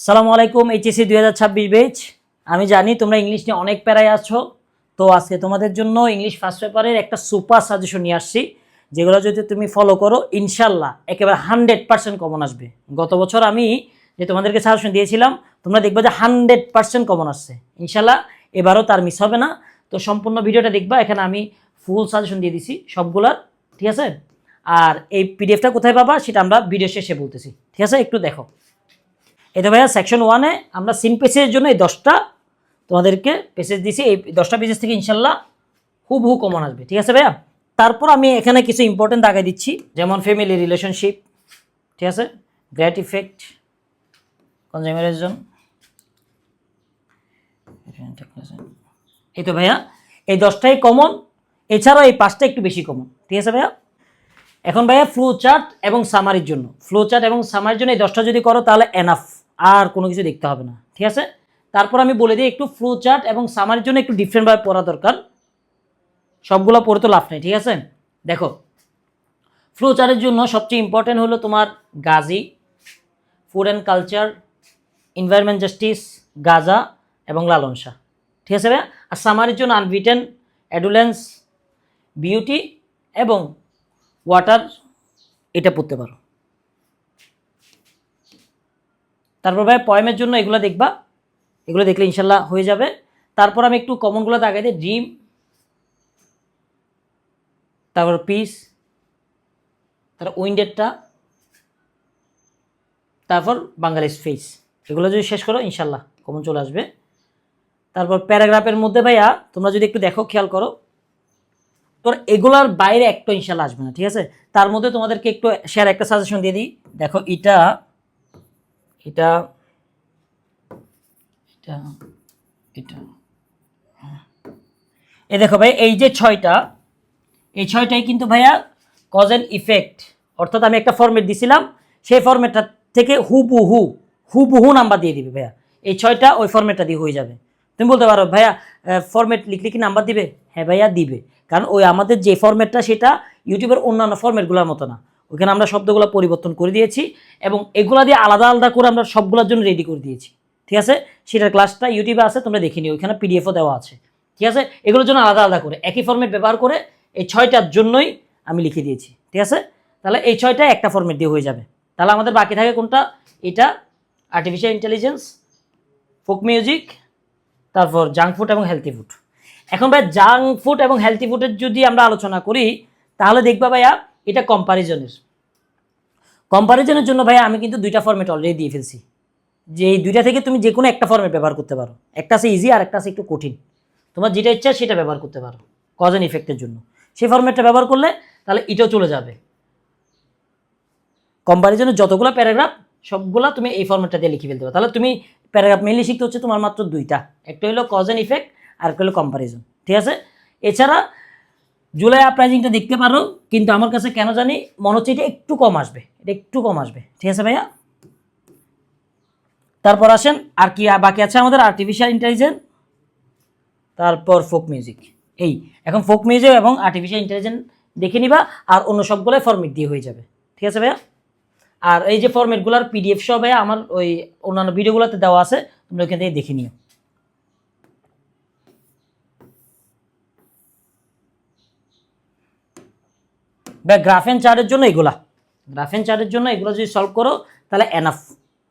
সালামু আলাইকুম HSC 2026 batch. আমি জানি তোমরা ইংলিশ নিয়ে অনেক প্যারায় আছো, তো আজকে তোমাদের জন্য ইংলিশ ফার্স্ট পেপারের একটা সুপার সাজেশন নিয়ে আসছি, যেগুলো যদি তুমি ফলো করো ইনশাল্লাহ একেবারে 100% কমন আসবে। গত বছর আমি যে তোমাদেরকে সাজেশন দিয়েছিলাম তোমরা দেখবে যে 100% কমন আসছে, ইনশাল্লাহ এবারও তার মিস হবে না। তো সম্পূর্ণ ভিডিওটা দেখবা, এখানে আমি ফুল সাজেশন দিয়ে দিছি সবগুলার, ঠিক আছে। আর এই পিডিএফটা কোথায় পাবা সেটা আমরা ভিডিও শেষে বলতেছি, ঠিক আছে, একটু দেখো। এটা ভাইয়া সেকশন 1-এ আমরা সিন পেসেজের জন্য এই 10টা তোমাদেরকে পেসেজ দিছি, এই 10টা পেসেজ থেকে ইনশাল্লাহ হুবহু কমন আসবে, ঠিক আছে ভাইয়া। তারপর আমি এখানে কিছু ইম্পর্টেন্ট দাগাই দিচ্ছি, যেমন ফ্যামিলি রিলেশনশিপ, ঠিক আছে, গ্রেট ইফেক্ট, কনজিউমারিজম, এই তো ভাইয়া এই 10টাই কমন, এছাড়াও এই 5টা একটু বেশি কমন, ঠিক আছে ভাইয়া। এখন ভাইয়া ফ্লো চার্ট এবং সামারির জন্য, ফ্লো চার্ট এবং সামারির জন্য এই 10টা যদি করো তাহলে এনাফ, আর কোনো কিছু দেখতে হবে না, ঠিক আছে। তারপর আমি বলে দিই একটু ফ্লো চার্ট এবং সামারির জন্য একটু ডিফারেন্টভাবে পড়া দরকার, সবগুলো পড়ে তো লাভ নেই, ঠিক আছে। দেখো ফ্লো চার্টের জন্য সবচেয়ে ইম্পর্টেন্ট হলো তোমার Gazi, food and culture, environment justice, Gaza এবং লালন শাহ, ঠিক আছে ভাইয়া। আর সামারির জন্য আনবিটেন, অ্যাডুলেন্স, বিউটি এবং ওয়াটার, এটা পড়তে পারো। তারপর ভাই পয়েমের জন্য এগুলো দেখবা, এগুলো দেখলে ইনশাল্লাহ হয়ে যাবে। তারপর আমি একটু কমনগুলো দাগাই দিই, ড্রিম, তারপর পিস, তারপর উইন্ডেডটা, তারপর বাঙালিস ফেস, এগুলো যদি শেষ করো ইনশাল্লাহ কমন চলে আসবে। তারপর প্যারাগ্রাফের মধ্যে ভাইয়া তোমরা যদি একটু দেখো, খেয়াল করো, তোর এগুলার বাইরে একটা ইনশাল্লাহ আসবে না, ঠিক আছে। তার মধ্যে তোমাদেরকে একটু শেয়ার একটা সাজেশন দিয়ে দিই, দেখো এটা এটা এটা এটা এই দেখো ভাই, এই যে 6টা, এই 6টাই কিন্তু ভাইয়া কজ অ্যান্ড ইফেক্ট, অর্থাৎ আমি একটা ফরম্যাট দিছিলাম, সেই ফরম্যাটটা থেকে হুবহু নাম্বার দিয়ে দিবে ভাইয়া। এই 6টা ওই ফরম্যাটটা দিয়ে হয়ে যাবে। তুমি বলতে পারো ভাইয়া ফরম্যাট লিখলে কি নাম্বার দিবে? হ্যাঁ ভাইয়া দিবে, কারণ ওই আমাদের যে ফরম্যাটটা সেটা ইউটিউবের অন্যান্য ফরম্যাটগুলোর মতো না, ওইখানে আমরা শব্দগুলো পরিবর্তন করে দিয়েছি এবং এগুলা দিয়ে আলাদা আলাদা করে আমরা সবগুলোর জন্য রেডি করে দিয়েছি, ঠিক আছে। সেটার ক্লাসটা ইউটিউবে আছে, তোমরা দেখে নিও, ওইখানে পিডিএফও দেওয়া আছে, ঠিক আছে। এগুলোর জন্য আলাদা আলাদা করে একই ফরম্যাট ব্যবহার করে এই 6টার জন্যই আমি লিখে দিয়েছি, ঠিক আছে। তাহলে এই 6টায় একটা ফরম্যাট দিয়ে হয়ে যাবে। তাহলে আমাদের বাকি থাকে কোনটা? এটা আর্টিফিশিয়াল ইন্টেলিজেন্স, ফোক মিউজিক, তারপর জাঙ্ক ফুড এবং হেলথি ফুড। এখন ভাই জাঙ্ক ফুড এবং হেলথি ফুডের যদি আমরা আলোচনা করি তাহলে দেখবা ভাইয়া এটা কম্পারিজনের জন্য ভাইয়া আমি কিন্তু 2টা ফরম্যাট অলরেডি দিয়ে ফেলছি, যে এই 2টা থেকে তুমি যে কোনো একটা ফরম্যাট ব্যবহার করতে পারো, একটা আছে ইজি আর একটা আছে একটু কঠিন, তোমার যেটা ইচ্ছা সেটা ব্যবহার করতে পারো কজ অ্যান্ড ইফেক্টের জন্য। সেই ফরম্যাটটা ব্যবহার করলে তাহলে এটাও চলে যাবে। কম্পারিজনের যতগুলো প্যারাগ্রাফ সবগুলো তুমি এই ফরম্যাটটা দিয়ে লিখে ফেলতে পারো। তাহলে তুমি প্যারাগ্রাফ মেনলি শিখতে হচ্ছে তোমার মাত্র 2টা, একটা হলো কজ অ্যান্ড ইফেক্ট আর একটা হলো কম্পারিজন, ঠিক আছে। এছাড়া জুলাই আপরাইজিংটা দেখতে পারো, কিন্তু আমার কাছে কেন জানি মনে হচ্ছে এটা একটু কম আসবে, ঠিক আছে ভাইয়া। তারপর আসেন আর কি বাকি আছে আমাদের, আর্টিফিশিয়াল ইন্টেলিজেন্স, তারপর ফোক মিউজিক। এই এখন ফোক মিউজিক এবং আর্টিফিশিয়াল ইন্টেলিজেন্স দেখে নিবা, আর অন্য সবগুলোই ফরম্যাট দিয়ে হয়ে যাবে, ঠিক আছে ভাইয়া। আর এই যে ফরম্যাটগুলোর পিডিএফ সহ ভাইয়া আমার ওই অন্যান্য ভিডিওগুলোতে দেওয়া আছে, তোমরা ওইখান থেকে দেখে নিও। ভাই গ্রাফ অ্যান্ড চার্টের জন্য এগুলো যদি সলভ করো তাহলে এনাফ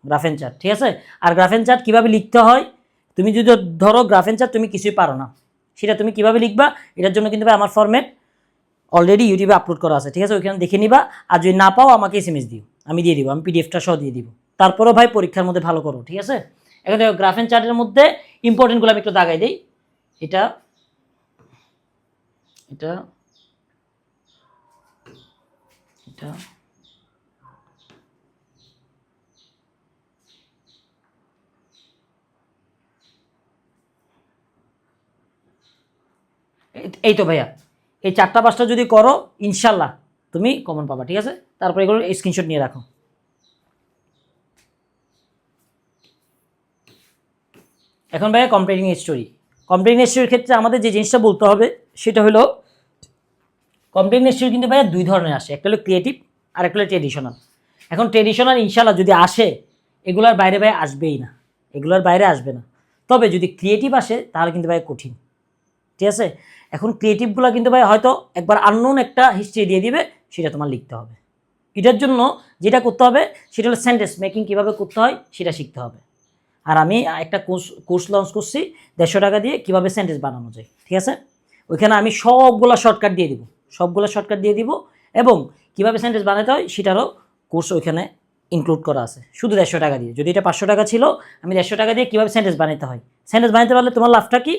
গ্রাফ অ্যান্ড চার্ট, ঠিক আছে। আর গ্রাফ অ্যান্ড চার্ট কীভাবে লিখতে হয়, তুমি যদি ধরো গ্রাফ অ্যান্ড চার্ট তুমি কিছুই পারো না, সেটা তুমি কীভাবে লিখবা, এটার জন্য কিন্তু ভাই আমার ফরম্যাট অলরেডি ইউটিউবে আপলোড করা আছে, ঠিক আছে, ওইখানে দেখে নিবা। আর যদি না পাও আমাকে এসএমএস দিও, আমি দিয়ে দিব, আমি পিডিএফটা সহ দিয়ে দিব। তারপরেও ভাই পরীক্ষার মধ্যে ভালো করো, ঠিক আছে। এখন দেখো গ্রাফ অ্যান্ড চার্টের মধ্যে ইম্পর্টেন্টগুলো আমি একটু দাগাই দিই, এটা এটা এটা এই তো ভাইয়া এই 4টা 5টা যদি করো ইনশাল্লাহ তুমি কমন পাবা, ঠিক আছে। তারপরে এগুলো স্ক্রিনশট নিয়ে রাখো। এখন ভাইয়া কম্পেয়ারিং স্টোরির ক্ষেত্রে আমাদের যে জিনিসটা বলতে হবে সেটা হলো, কম্পেয়ারিং স্টোরি কিন্তু ভাইয়া 2 ধরনের আসে, একটা হলো ক্রিয়েটিভ আর একটা হলো ট্রেডিশনাল। এখন ট্রেডিশনাল ইনশাল্লাহ যদি আসে এগুলোর বাইরে ভাই আসবেই না, এগুলোর বাইরে আসবে না। তবে যদি ক্রিয়েটিভ আসে তাহলে কিন্তু ভাই কঠিন, ঠিক আছে। এখন ক্রিয়েটিভগুলো কিন্তু ভাই হয়তো একবার আননোন একটা হিস্ট্রি দিয়ে দিবে, সেটা তোমার লিখতে হবে। এটার জন্য যেটা করতে হবে সেটা হলো সেন্টেন্স মেকিং কীভাবে করতে হয় সেটা শিখতে হবে। আর আমি একটা কোর্স লঞ্চ করছি 150 টাকা দিয়ে, কীভাবে সেন্টেন্স বানানো যায়, ঠিক আছে। ওইখানে আমি সবগুলো শর্টকাট দিয়ে দিব, এবং কীভাবে সেন্টেন্স বানাতে হয় সেটারও কোর্স ওইখানে ইনক্লুড করা আছে, শুধু 150 টাকা দিয়ে। যদি এটা 500 টাকা ছিল, আমি 150 টাকা দিয়ে কীভাবে সেন্টেন্স বানাতে হয়, সেন্টেন্স বানাতে পারলে তোমার লাভটা কি,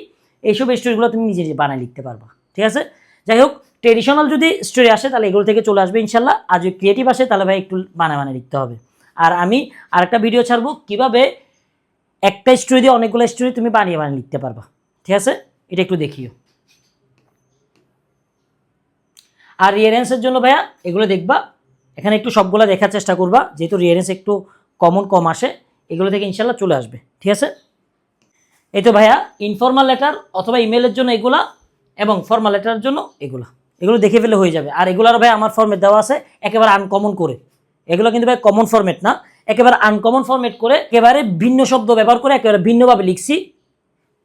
এইসব স্টোরিগুলো তুমি নিজে নিজে বানায় লিখতে পারবা, ঠিক আছে। যাই হোক, ট্রেডিশনাল যদি স্টোরি আসে তাহলে এগুলো থেকে চলে আসবে ইনশাল্লাহ। আর যদি ক্রিয়েটিভ আসে তাহলে ভাই একটু বানায় লিখতে হবে। আর আমি আরেকটা ভিডিও ছাড়বো কীভাবে একটা স্টোরি দিয়ে অনেকগুলো স্টোরি তুমি বানিয়ে লিখতে পারবা, ঠিক আছে। এটা একটু দেখিও। আর রিয়ারেন্সের জন্য ভাইয়া এগুলো দেখবা, এখানে একটু সবগুলো দেখার চেষ্টা করবা, যেহেতু রিয়ারেন্স একটু কম আসে, এগুলো থেকে ইনশাল্লাহ চলে আসবে, ঠিক আছে। এই তো ভাইয়া ইনফর্মাল লেটার অথবা ইমেলের জন্য এগুলা, এবং ফর্মাল লেটারের জন্য এগুলো দেখে ফেলে হয়ে যাবে। আর এগুলোর ভাই আমার ফরম্যাট দেওয়া আছে একেবারে আনকমন করে, এগুলো কিন্তু ভাই কমন ফরম্যাট না, একেবারে আনকমন ফরম্যাট করে, একেবারে ভিন্ন শব্দ ব্যবহার করে একেবারে ভিন্নভাবে লিখছি।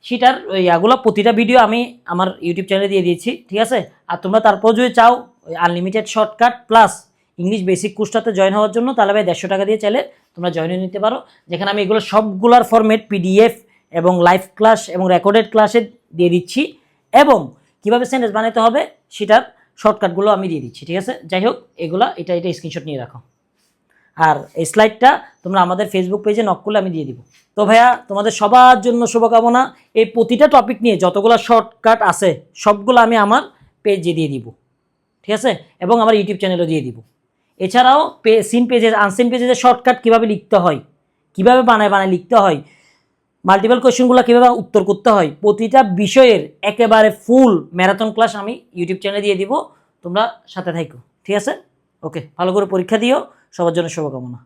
সেটার ইয়াগুলো প্রতিটা ভিডিও আমি আমার ইউটিউব চ্যানেলে দিয়ে দিয়েছি, ঠিক আছে। আর তোমরা তারপর যদি চাও ওই unlimited shortcut plus English basic কোর্সটাতে জয়েন হওয়ার জন্য, তাহলে ভাই 150 টাকা দিয়ে চাইলে তোমরা জয়েন হয়ে নিতে পারো, যেখানে আমি এগুলো সবগুলার ফরম্যাট পিডিএফ এবং লাইভ ক্লাস এবং রেকর্ডেড ক্লাসে দিয়ে দিচ্ছি, এবং কীভাবে সেন্টেন্স বানাতে হবে সেটার শর্টকাটগুলো আমি দিয়ে দিচ্ছি, ঠিক আছে। যাই হোক, এটা স্ক্রিনশট নিয়ে রাখো। আর এই স্লাইডটা তোমরা আমাদের ফেসবুক পেজে নক করলে আমি দিয়ে দিব। তো ভাইয়া তোমাদের সবার জন্য শুভকামনা। এই প্রতিটা টপিক নিয়ে যতগুলো শর্টকাট আছে সবগুলো আমি আমার পেজে দিয়ে দিব, ঠিক আছে, এবং আমার ইউটিউব চ্যানেলও দিয়ে দিব। এছাড়াও সিন পেজে আনসিন পেজে যে শর্টকাট কীভাবে লিখতে হয়, কীভাবে বানায় লিখতে হয়, মাল্টিপল কোয়েশ্চেনগুলো কীভাবে উত্তর করতে হয়, প্রতিটা বিষয়ের একেবারে ফুল ম্যারাথন ক্লাস আমি ইউটিউব চ্যানেলে দিয়ে দিব, তোমরা সাথে থাকো, ঠিক আছে। ওকে, ভালো করে পরীক্ষা দিও, সবার জন্য শুভকামনা।